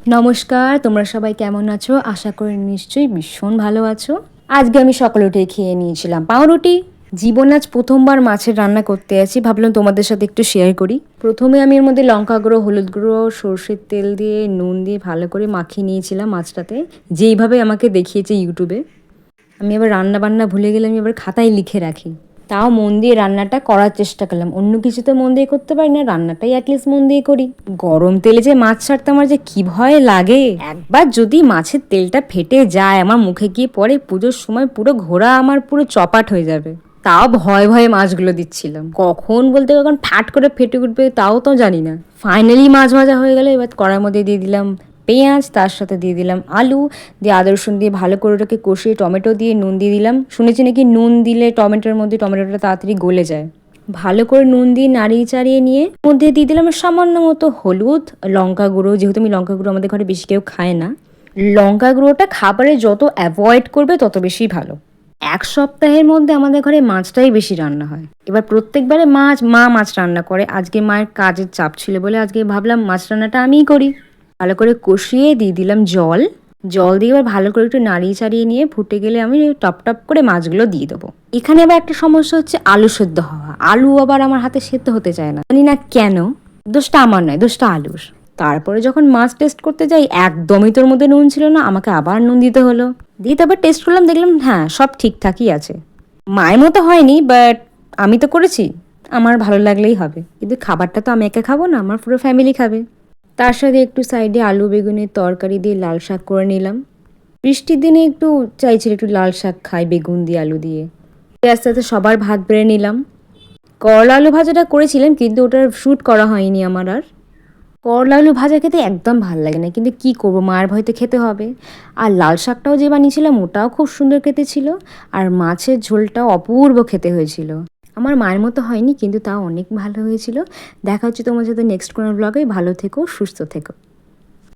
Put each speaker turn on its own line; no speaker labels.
নমস্কার, তোমরা সবাই কেমন আছো? আশা করি নিশ্চয়ই ভীষণ ভালো আছো। আজকে আমি সকালে উঠে খেয়ে নিয়েছিলাম পাউরুটি। জীবন আজ প্রথমবার মাছের রান্না করতে আছি, ভাবলাম তোমাদের সাথে একটু শেয়ার করি। প্রথমে আমি এর মধ্যে লঙ্কা গুঁড়ো, হলুদ গুঁড়ো, সর্ষের তেল দিয়ে নুন দিয়ে ভালো করে মাখিয়ে নিয়েছিলাম মাছটাতে, যেইভাবে আমাকে দেখিয়েছে ইউটিউবে। আমি এবার রান্না বান্না ভুলে গেলে আমি এবার খাতায় লিখে রাখি। তাও মন দিয়ে রান্নাটা করার চেষ্টা করলাম। অন্য কিছু তো মন দিয়ে করতে পারি না, রান্নাটাই অ্যাটলিস্ট মন দিয়ে করি। গরম তেলে যে মাছ ছাড়তে আমার যে কি ভয় লাগে, একবার যদি মাছের তেলটা ফেটে যায় আমার মুখে গিয়ে পড়ে, পুজোর সময় পুরো ঘোড়া আমার পুরো চপাট হয়ে যাবে। তাও ভয়ে ভয়ে মাছগুলো দিচ্ছিলাম, কখন বলতে কখন ফ্যাট করে ফেটে উঠবে তাও তো জানি না। ফাইনালি মাছ ভাজা হয়ে গেলে এবার কড়ার মধ্যে দিয়ে দিলাম পেঁয়াজ, তার সাথে দিয়ে দিলাম আলু, দিয়ে আদা রসুন দিয়ে ভালো করে ওটাকে কষিয়ে টমেটো দিয়ে নুন দিয়ে দিলাম। শুনেছি নাকি নুন দিলে টমেটোর মধ্যে টমেটোটা তাড়াতাড়ি গলে যায়। ভালো করে নুন দিয়ে নাড়িয়ে চাড়িয়ে নিয়ে মধ্যে দিয়ে দিলাম সামান্য মতো হলুদ, লঙ্কা গুঁড়ো, যেহেতু আমি লঙ্কা গুঁড়ো আমাদের ঘরে বেশি কেউ খায় না। লঙ্কা গুঁড়োটা খাবারে যত অ্যাভয়েড করবে তত বেশি ভালো। এক সপ্তাহের মধ্যে আমাদের ঘরে মাছটাই বেশি রান্না হয়। এবার প্রত্যেকবারে মাছ রান্না করে, আজকে মায়ের কাজের চাপ ছিল বলে আজকে ভাবলাম মাছ রান্নাটা আমিই করি। ভালো করে কষিয়ে দিয়ে দিলাম জল। জল দিয়ে এবার ভালো করে একটু নাড়িয়ে চাড়িয়ে নিয়ে ফুটে গেলে আমি টপ টপ করে মাছগুলো দিয়ে দেবো। এখানে আবার একটা সমস্যা হচ্ছে আলু সেদ্ধ হওয়া। আলু আবার আমার হাতে সেদ্ধ হতে চায় না, জানি না কেন। দোষটা আমার নয়, দোষটা আলুর। তারপরে যখন মাছ টেস্ট করতে যাই একদমই তোর মধ্যে নুন ছিল না, আমাকে আবার নুন দিতে হলো। দিয়ে তারপর টেস্ট করলাম, দেখলাম হ্যাঁ সব ঠিকঠাকই আছে। মায়ের মতো হয়নি, বাট আমি তো করেছি, আমার ভালো লাগলেই হবে। কিন্তু খাবারটা তো আমি একা খাবো না, আমার পুরো ফ্যামিলি খাবে। তার সাথে একটু সাইডে আলু বেগুনের তরকারি দিয়ে লাল শাক করে নিলাম। বৃষ্টির দিনে একটু চাইছিল একটু লাল শাক খাই বেগুন দিয়ে আলু দিয়ে। আস্তে আস্তে সবার ভাত বেড়ে নিলাম। করলা আলু ভাজাটা করেছিলাম কিন্তু ওটার শ্যুট করা হয়নি আমার আর। করলা আলু ভাজা খেতে একদম ভাল লাগে না, কিন্তু কি করবো, মায়ের ভয়তে খেতে হবে। আর লাল শাকটাও যে বানিয়েছিলাম ওটাও খুব সুন্দর খেতে ছিল। আর মাছের ঝোলটাও অপূর্ব খেতে হয়েছিল। আমার মায়ের মতো হয়নি কিন্তু তাও অনেক ভালো হয়েছিল। দেখা হচ্ছে তোমার সাথে নেক্সট কোনো ব্লগে। ভালো থেকো, সুস্থ থেকো।